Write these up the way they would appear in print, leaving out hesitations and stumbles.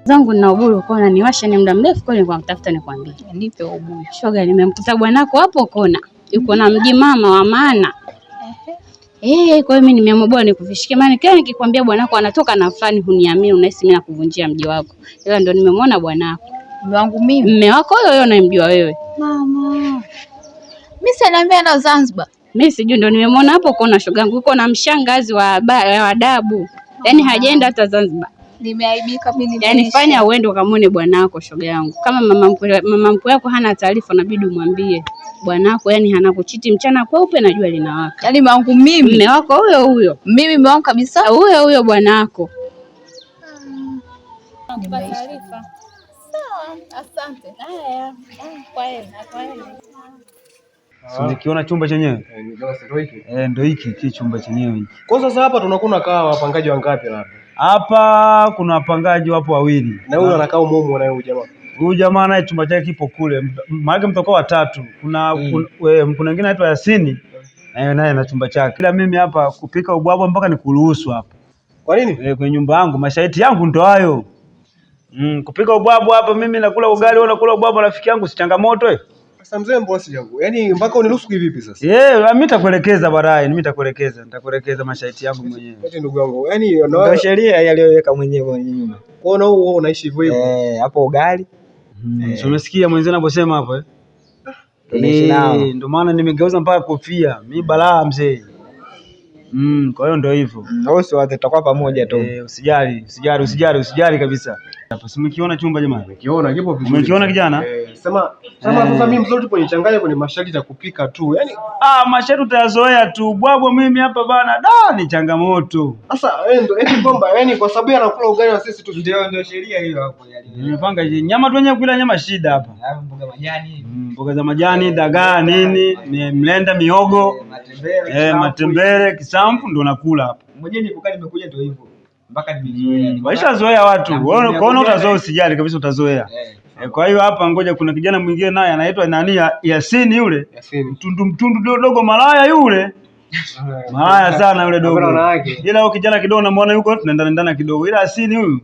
zangu na uburu kona niwasha ni muda mrefu kwa nilikuwa mtafuta nikwambie. Nipe uburu. Shoga nimemkuta bwanako hapo kona. Yuko na mji mama wa maana. Kwa hiyo mimi nimeamua bwana nikuvishike maana kila nikikwambia bwanako anatoka na fulani huniamini unahisi mimi nakuvunjia mji wako. Ila ndo nimemwona bwanako. Mume wangu mimi. Mume wako huyo unayemjua wewe. Mama. Mimi sinaambia na Zanzibar. Mimi sijui ndo nimemwona hapo kona shogangu yuko na mshangazi wa adabu. Yaani hajaenda hata Zanzibar. Nimeaibika mimi. Yaani fanya uende ukamwone bwanako shoga yangu. Kama mama mkwe yako hana taarifa inabidi umwambie. Bwanako yani hana kuchiti mchana kweupe na jua linawaka. Yaani wangu mimi. Mume wako huyo. Mimi mume wangu kabisa. Huyo bwanako. Taarifa. Sawa, asante. Haya. Kwa heri. So, nikiona chumba chenyewe ndio hiki chumba chenyewe hiki. Kwa sasa hapa tunakuna kaa wapangaji wangapi labda? Hapa kuna wapangaji wapo wawili. Na huyo anakaa umomo na huyo jamaa. Huyu jamaa naye chumba chake kipo kule. Maana mtoko watatu. Kuna mwingine anaitwa Yasini. Naye na chumba chake. Kila mimi hapa kupika ubwabwa mpaka nikuruhusu hapa. Kwa nini? Kwenye nyumba yangu masharti yangu ndo hayo. Kupika ubwabwa hapa mimi nakula ugali wewe unakula ubwabwa rafiki yangu si changamoto Sasa mzee bosi yangu. Yaani mpaka uniruhusu kivipi sasa? Mimi nitakuelekeza baadaye, nitakuelekeza masharti yangu mwenyewe. Eti ndugu yangu. Yaani ndio sheria aliyoweka mwenyewe kwenye nyumba. Kuona wewe unaishi hivyo hivyo. Hapo ugali. Umesikia mwenzie anaposema hapo ndio maana nimegeuza mpaka kofia. Mimi balaa mzee. Kwa hiyo ndio hivyo. Wote wote tutakuwa pamoja tu. Usijali kabisa. Hapa simekiona chumba jamani. Nikiona kipo vizuri. Umekiona kijana? Sema sasa mimi mzuri kwenye changanya kwenye masharti ya kupika tu. Yaani masharti utayazoea tu. Bwabwa mimi hapa bana ni changamoto. Sasa ndio eti bomba yaani kwa sababu anakula ugali na sisi tu ndio sheria hiyo hapo nimepanga nyama tu wenyewe kula nyama shida hapa. Mboga majani. Mboga za majani, dagaa nini, mlenda, miogo, matembele, kisamfu ndo nakula hapa. Mwenyewe nilipokaa nimekuja ndio hivyo. Mpaka nimezoea. Waishazoea watu. Wewe utazoea usijali kabisa utazoea. Kwa hiyo hapa ngoja kuna kijana mwingine naye anaitwa nani Yasini yule. Mtundu dogo malaya yule. Malaya sana yule dogo. Ila huyo kijana kidogo namuona yuko tunaendana kidogo. Ila Yasini huyu.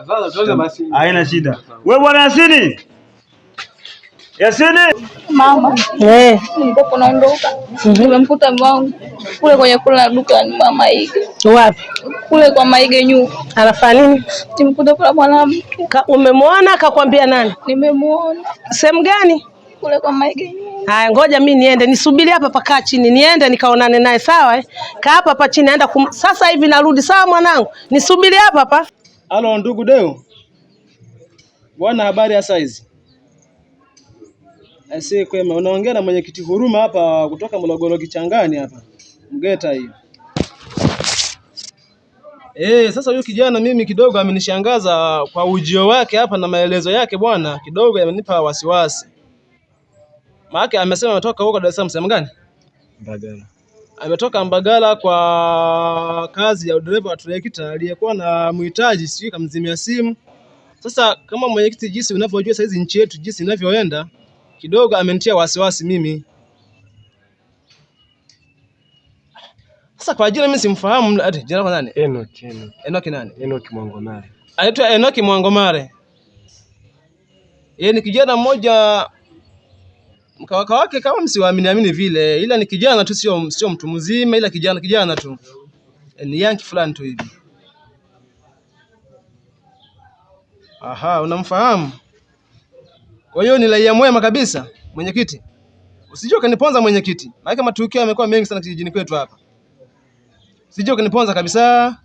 Sasa tuanze basi. Haina shida. Wewe bwana Yasini. Yasini. Mama. Nilikuwa naondoka. Nimemkuta mwangu kule kwenye kula duka ni mama Maige. Wapi? Kule kwa Maige nyu. Anafanya nini? Nimekuta kwa mwanamke. Umemwona akakwambia nani? Nimemuona. Sehemu gani? Kule kwa Maige nyu. Haya ngoja mimi niende nisubiri hapa pakaa chini niende nikaonane naye sawa Kaa hapa chini naenda sasa hivi narudi sawa mwanangu. Nisubiri hapa. Halo ndugu Deo. Bwana habari ya saizi? Asi kwema unaongea na mwenyekiti Huruma hapa kutoka Morogoro Kichangani hapa. Mgeta hiyo. Sasa huyu kijana mimi kidogo amenishangaza kwa ujio wake hapa na maelezo yake bwana kidogo yamenipa wasiwasi. Maana amesema ametoka huko Dar es Salaam sehemu gani? Mbagala. Ametoka Mbagala kwa kazi ya udereva wa trekta aliyekuwa na mhitaji sijui kamzimia simu. Sasa kama mwenyekiti jinsi unavyojua sasa hizi nchi yetu jinsi inavyoenda kidogo amenitia wasiwasi mimi. Sasa kwa jina mimi simfahamu jina kwa nani? Enoch nani? Enoch Mwangomare. Anaitwa Enoch Mwangomare. Yeye ni kijana mmoja mkawaka wake kama msiwaamini vile ila ni kijana tu sio mtu mzima ila kijana tu. Ni yanki fulani tu hivi. Aha, unamfahamu? Kwa hiyo ni raia mwema kabisa, mwenyekiti. Usije kaniponza mwenyekiti. Maana matukio yamekuwa mengi sana kijijini kwetu hapa. Usije kaniponza kabisa.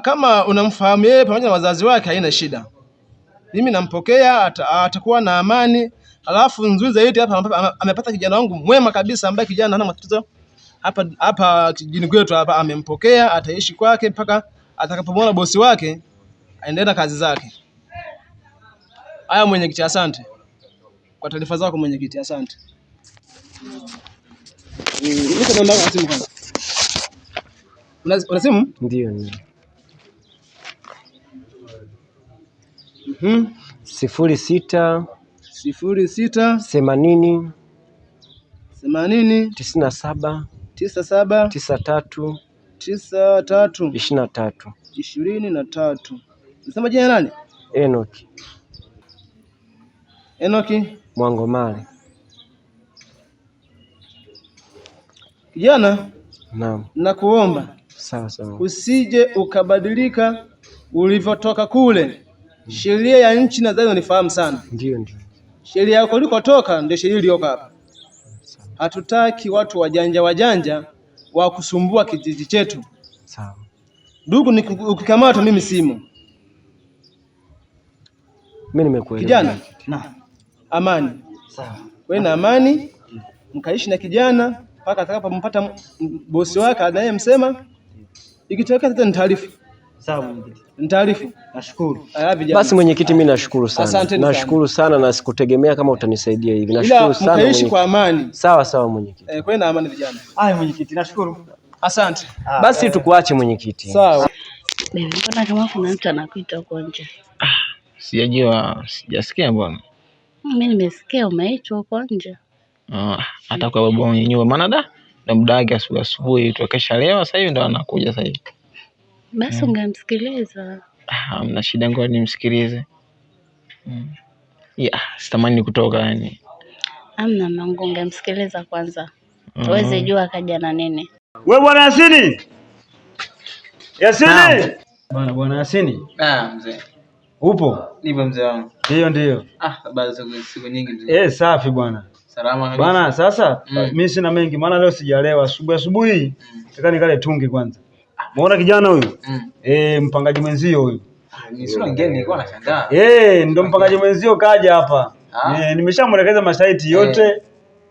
Kama unamfahamu yeye pamoja na wazazi wake haina shida. Mimi nampokea atakuwa na amani. Alafu nzuri zaidi hapa amepata kijana wangu mwema kabisa ambaye kijana hana matatizo. Hapa kijijini kwetu hapa amempokea, ataishi kwake mpaka atakapomwona bosi wake aendelea kazi zake. Haya mwenyekiti asante. Kwa taarifa zako mwenyekiti asante. Niko namba ya simu kwanza. Una simu? Ndio. 06 06 80 80 97 97 93 93 23. 23. Unasema jina nani? Enoki Mwangomale. Kijana, Naam. nakuomba Sawa. usije ukabadilika ulivyotoka kule. Sheria ya nchi nadhani unifahamu sana. Ndio. Sheria yako ulikotoka ndio sheria iliyoko hapa. Hatutaki watu wajanja wa kusumbua kijiji chetu. Sawa. Ndugu, ukikamata mimi simo. Mimi nimekuelewa. Kijana, amani. Sawa. Wewe na amani mkaishi na kijana mpaka atakapompata bosi wake anayemsema. Ikitokea tena nitaarifu. Sawa mwenyekiti. Nitaarifu. Nashukuru. Basi mwenyekiti, mimi nashukuru sana. Asanteni nashukuru sana na sikutegemea kama utanisaidia hivi. Nashukuru sana mwenyekiti. Mkaishi kwa amani. Sawa mwenyekiti. Kwa na amani vijana. Haya mwenyekiti, nashukuru. Asante. Basi tukuache mwenyekiti. Sawa. Mbona kama kuna mtu anakuita huko nje? Sijajua, sijasikia mbona. Mimi nimesikia umeitwa huko nje. Hata kwa baba mwenyewe maana ndo muda wake asubuhi tukesha leo, sasa hivi ndo anakuja sasa hivi. Basi ungemsikiliza. Hamna shida, ngoja nimsikilize. Sitamani kutoka yani. Hamna mangu, ungemsikiliza kwanza. Uweze jua akaja na nini. Wewe bwana Yasini. Bwana Yasini. Mzee. Upo? Nipo mzee wangu. Ndio. Baada siku nyingi mzee. Safi bwana. Salama kabisa. Bwana sasa mimi sina mengi maana leo sijalewa. Asubuhi nataka nikale tungi kwanza. Muona kijana huyu? Mpangaji mwenzio huyu. Ni sura ngeni nilikuwa nashangaa. Ndo mpangaji mwenzio kaja hapa. Nimeshamwelekeza mashaiti yote.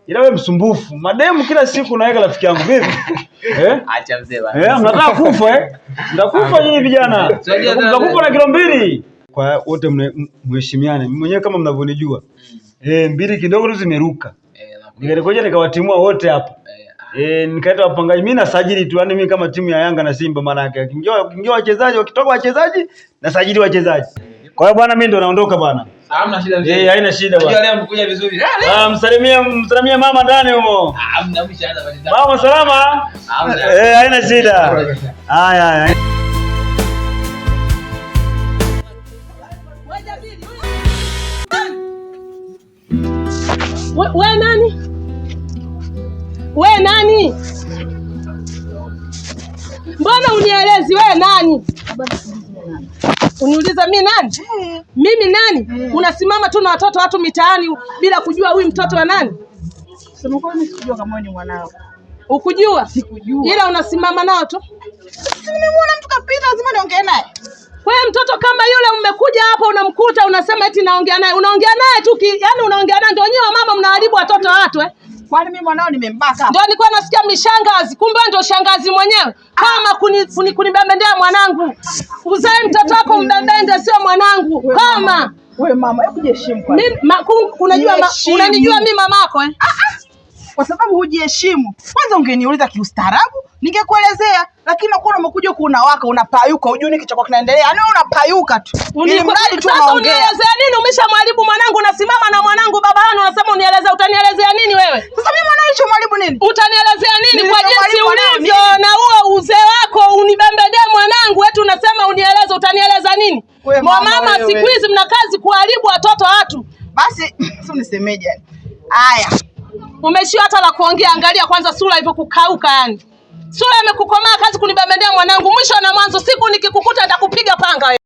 Ila wewe msumbufu. Mademu kila siku naweka rafiki yangu vipi? Acha mzee bwana. Mnataka kufa Mtakufa nyinyi vijana. Mtakufa na kilo 2. Kwa wote mheshimiane. Mwenyewe kama mnavyonijua. Mbili kidogo tu zimeruka. Nikaja nikawatimua wote hapa. Nikaita wapangaji, mimi nasajili tu, yani mimi kama timu ya Yanga na Simba maana yake. Kingia wachezaji, wakitoka wachezaji nasajili wachezaji. Kwa hiyo bwana mimi ndo naondoka bwana. Hamna shida mzee. Haina shida bwana. Leo mkuja vizuri. Msalimie mama ndani humo. Hamna mshahara bali. Mama salama? Haina shida. Haya. We nani? Mbona unielezi we nani? Uniuliza mimi nani? Mimi nani? Unasimama tu na watu mitaani bila kujua huyu mtoto wa nani? Sema kwa nini sikujua kama ni mwanao? Ukujua? Sikujua. Ila unasimama nao tu. Nimemwona mtu kapita, lazima niongee naye. Wewe mtoto kama yule umekuja hapa unamkuta unasema eti naongea naye. Unaongea naye tu yani unaongea naye ndio nyewe mama mnaharibu watoto watu Kwani mimi mwanao nimembaka? Ndio nilikuwa nasikia mishangazi, kumbe ndio shangazi mwenyewe. Kama kunibembendea mwanangu. Uzae mtoto wako mbembende sio mwanangu. Kama wewe mama, hebu jiheshimu kwanza. Mimi unanijua mimi mamako Kwa sababu hujiheshimu. Kwanza ungeniuliza kiustaarabu, ningekuelezea. Lakini unakuwa umekuja kunawaka, unapayuka, hujui nini kichoko kinaendelea. Yaani unapayuka tu. Mradi tu sasa unielezea nini? Umeshamwaribu mwanangu, nasimama na mwanangu baba yangu unasema unielezea, utanielezea nini wewe? Sasa mimi mwanangu nilichomwaribu nini? Utanielezea nini kwa jinsi ulivyo na huo uzee wako unibembedea mwanangu eti unasema unieleze, utanieleza nini? Mama siku hizi mna kazi kuharibu watoto watu. Basi sio nisemeje yani. Haya. Umeshia hata la kuongea, angalia kwanza sura ilivyokukauka yani. Sura imekukomaa, kazi kunibembendea mwanangu, mwisho na mwanzo, siku nikikukuta nitakupiga panga wewe.